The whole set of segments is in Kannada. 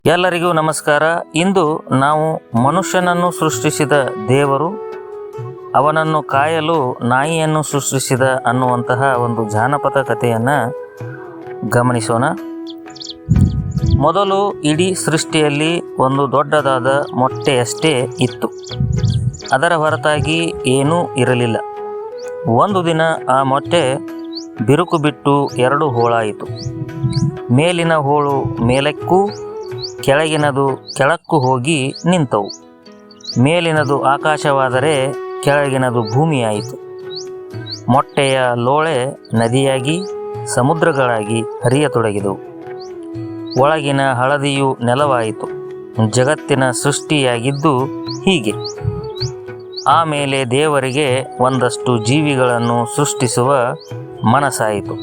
ಎಲ್ಲರಿಗೂ ನಮಸ್ಕಾರ. ಇಂದು ನಾವು ಮನುಷ್ಯನನ್ನು ಸೃಷ್ಟಿಸಿದ ದೇವರು ಅವನನ್ನು ಕಾಯಲು ನಾಯಿಯನ್ನು ಸೃಷ್ಟಿಸಿದ ಅನ್ನುವಂತಹ ಒಂದು ಜಾನಪದ ಕಥೆಯನ್ನು ಗಮನಿಸೋಣ. ಮೊದಲು ಇಡೀ ಸೃಷ್ಟಿಯಲ್ಲಿ ಒಂದು ದೊಡ್ಡದಾದ ಮೊಟ್ಟೆಯಷ್ಟೇ ಇತ್ತು. ಅದರ ಹೊರತಾಗಿ ಏನೂ ಇರಲಿಲ್ಲ. ಒಂದು ದಿನ ಆ ಮೊಟ್ಟೆ ಬಿರುಕು ಬಿಟ್ಟು ಎರಡು ಹೋಳಾಯಿತು. ಮೇಲಿನ ಹೋಳು ಮೇಲಕ್ಕೂ ಕೆಳಗಿನದು ಕೆಳಕ್ಕೂ ಹೋಗಿ ನಿಂತವು. ಮೇಲಿನದು ಆಕಾಶವಾದರೆ ಕೆಳಗಿನದು ಭೂಮಿಯಾಯಿತು. ಮೊಟ್ಟೆಯ ಲೋಳೆ ನದಿಯಾಗಿ ಸಮುದ್ರಗಳಾಗಿ ಹರಿಯತೊಡಗಿದವು. ಒಳಗಿನ ಹಳದಿಯು ನೆಲವಾಯಿತು. ಜಗತ್ತಿನ ಸೃಷ್ಟಿಯಾಗಿದ್ದು ಹೀಗೆ. ಆಮೇಲೆ ದೇವರಿಗೆ ಒಂದಷ್ಟು ಜೀವಿಗಳನ್ನು ಸೃಷ್ಟಿಸುವ ಮನಸ್ಸಾಯಿತು.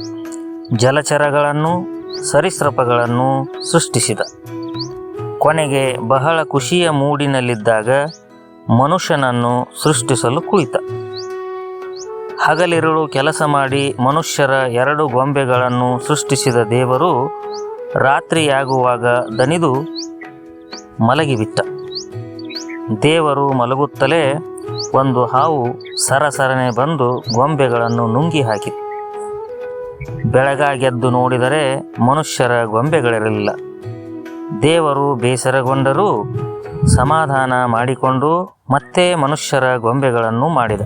ಜಲಚರಗಳನ್ನು ಸರೀಸೃಪಗಳನ್ನು ಸೃಷ್ಟಿಸಿದ. ಕೊನೆಗೆ ಬಹಳ ಖುಷಿಯ ಮೂಡಿನಲ್ಲಿದ್ದಾಗ ಮನುಷ್ಯನನ್ನು ಸೃಷ್ಟಿಸಲು ಕುಳಿತ. ಹಗಲಿರುಳು ಕೆಲಸ ಮಾಡಿ ಮನುಷ್ಯರ ಎರಡು ಗೊಂಬೆಗಳನ್ನು ಸೃಷ್ಟಿಸಿದ ದೇವರು ರಾತ್ರಿಯಾಗುವಾಗ ದಣಿದು ಮಲಗಿಬಿಟ್ಟ. ದೇವರು ಮಲಗುತ್ತಲೇ ಒಂದು ಹಾವು ಸರಸರನೆ ಬಂದು ಗೊಂಬೆಗಳನ್ನು ನುಂಗಿ ಹಾಕಿತು. ಬೆಳಗಾಗೆದ್ದು ನೋಡಿದರೆ ಮನುಷ್ಯರ ಗೊಂಬೆಗಳಿರಲಿಲ್ಲ. ದೇವರು ಬೇಸರಗೊಂಡರೂ ಸಮಾಧಾನ ಮಾಡಿಕೊಂಡು ಮತ್ತೆ ಮನುಷ್ಯರ ಗೊಂಬೆಗಳನ್ನು ಮಾಡಿದ.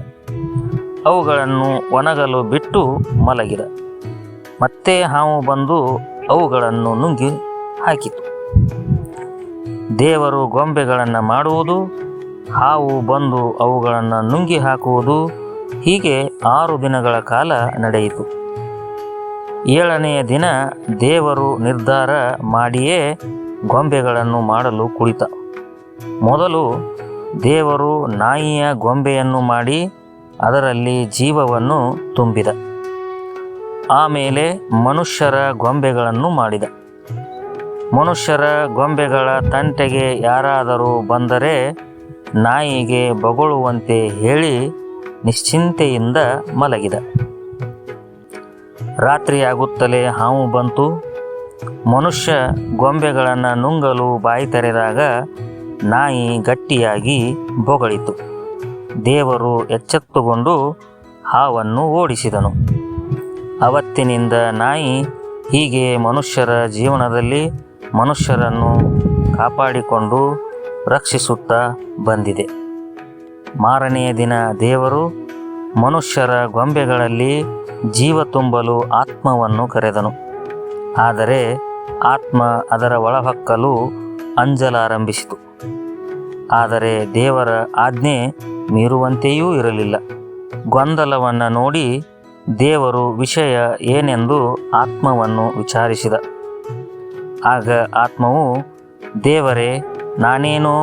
ಅವುಗಳನ್ನು ಒಣಗಲು ಬಿಟ್ಟು ಮಲಗಿದ. ಮತ್ತೆ ಹಾವು ಬಂದು ಅವುಗಳನ್ನು ನುಂಗಿ ಹಾಕಿತು. ದೇವರು ಗೊಂಬೆಗಳನ್ನು ಮಾಡುವುದು, ಹಾವು ಬಂದು ಅವುಗಳನ್ನು ನುಂಗಿ ಹಾಕುವುದು, ಹೀಗೆ 6 ದಿನಗಳ ಕಾಲ ನಡೆಯಿತು. 7ನೆಯ ದಿನ ದೇವರು ನಿರ್ಧಾರ ಮಾಡಿಯೇ ಗೊಂಬೆಗಳನ್ನು ಮಾಡಲು ಕುಳಿತ. ಮೊದಲು ದೇವರು ನಾಯಿಯ ಗೊಂಬೆಯನ್ನು ಮಾಡಿ ಅದರಲ್ಲಿ ಜೀವವನ್ನು ತುಂಬಿದ. ಆಮೇಲೆ ಮನುಷ್ಯರ ಗೊಂಬೆಗಳನ್ನು ಮಾಡಿದ. ಮನುಷ್ಯರ ಗೊಂಬೆಗಳ ತಂಟೆಗೆ ಯಾರಾದರೂ ಬಂದರೆ ನಾಯಿಗೆ ಬೊಗಳುವಂತೆ ಹೇಳಿ ನಿಶ್ಚಿಂತೆಯಿಂದ ಮಲಗಿದ. ರಾತ್ರಿಯಾಗುತ್ತಲೇ ಹಾವು ಬಂತು. ಮನುಷ್ಯ ಗೊಂಬೆಗಳನ್ನು ನುಂಗಲು ಬಾಯಿ ತೆರೆದಾಗ ನಾಯಿ ಗಟ್ಟಿಯಾಗಿ ಬೊಗಳಿತು. ದೇವರು ಎಚ್ಚೆತ್ತುಕೊಂಡು ಹಾವನ್ನು ಓಡಿಸಿದನು. ಅವತ್ತಿನಿಂದ ನಾಯಿ ಹೀಗೆ ಮನುಷ್ಯರ ಜೀವನದಲ್ಲಿ ಮನುಷ್ಯರನ್ನು ಕಾಪಾಡಿಕೊಂಡು ರಕ್ಷಿಸುತ್ತಾ ಬಂದಿದೆ. ಮಾರನೆಯ ದಿನ ದೇವರು ಮನುಷ್ಯರ ಗೊಂಬೆಗಳಲ್ಲಿ ಜೀವ ತುಂಬಲು ಆತ್ಮವನ್ನು ಕರೆದನು. ಆದರೆ ಆತ್ಮ ಅದರ ಒಳಹೊಕ್ಕಲು ಅಂಜಲಾರಂಭಿಸಿತು. ಆದರೆ ದೇವರ ಆಜ್ಞೆ ಮೀರುವಂತೆಯೂ ಇರಲಿಲ್ಲ. ಗೊಂದಲವನ್ನು ನೋಡಿ ದೇವರು ವಿಷಯ ಏನೆಂದು ಆತ್ಮವನ್ನು ವಿಚಾರಿಸಿದ. ಆಗ ಆತ್ಮವು, ದೇವರೇ, ನಾನೇನೋ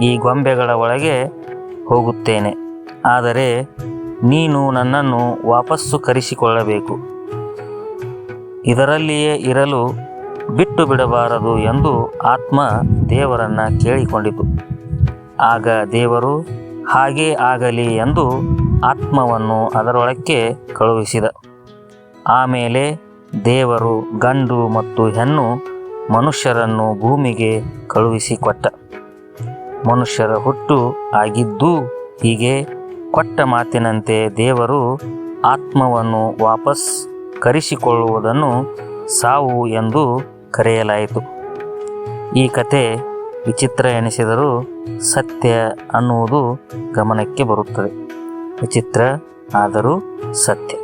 ಈ ಗೊಂಬೆಗಳ ಒಳಗೆ ಹೋಗುತ್ತೇನೆ. ಆದರೆ ನೀನು ನನ್ನನ್ನು ವಾಪಸ್ಸು ಕರೆಸಿಕೊಳ್ಳಬೇಕು. ಇದರಲ್ಲಿಯೇ ಇರಲು ಬಿಟ್ಟು ಬಿಡಬಾರದು ಎಂದು ಆತ್ಮ ದೇವರನ್ನು ಕೇಳಿಕೊಂಡಿತು. ಆಗ ದೇವರು ಹಾಗೇ ಆಗಲಿ ಎಂದು ಆತ್ಮವನ್ನು ಅದರೊಳಕ್ಕೆ ಕಳುಹಿಸಿದ. ಆಮೇಲೆ ದೇವರು ಗಂಡು ಮತ್ತು ಹೆಣ್ಣು ಮನುಷ್ಯರನ್ನು ಭೂಮಿಗೆ ಕಳುಹಿಸಿಕೊಟ್ಟ. ಮನುಷ್ಯರ ಹುಟ್ಟು ಆಗಿದ್ದೂ ಹೀಗೆ. ಕೊಟ್ಟ ಮಾತಿನಂತೆ ದೇವರು ಆತ್ಮವನ್ನು ವಾಪಸ್ ಕರೆಸಿಕೊಳ್ಳುವುದನ್ನು ಸಾವು ಎಂದು ಕರೆಯಲಾಯಿತು. ಈ ಕತೆ ವಿಚಿತ್ರ ಎನಿಸಿದರೂ ಸತ್ಯ ಅನ್ನುವುದು ಗಮನಕ್ಕೆ ಬರುತ್ತದೆ. ವಿಚಿತ್ರ ಆದರೂ ಸತ್ಯ.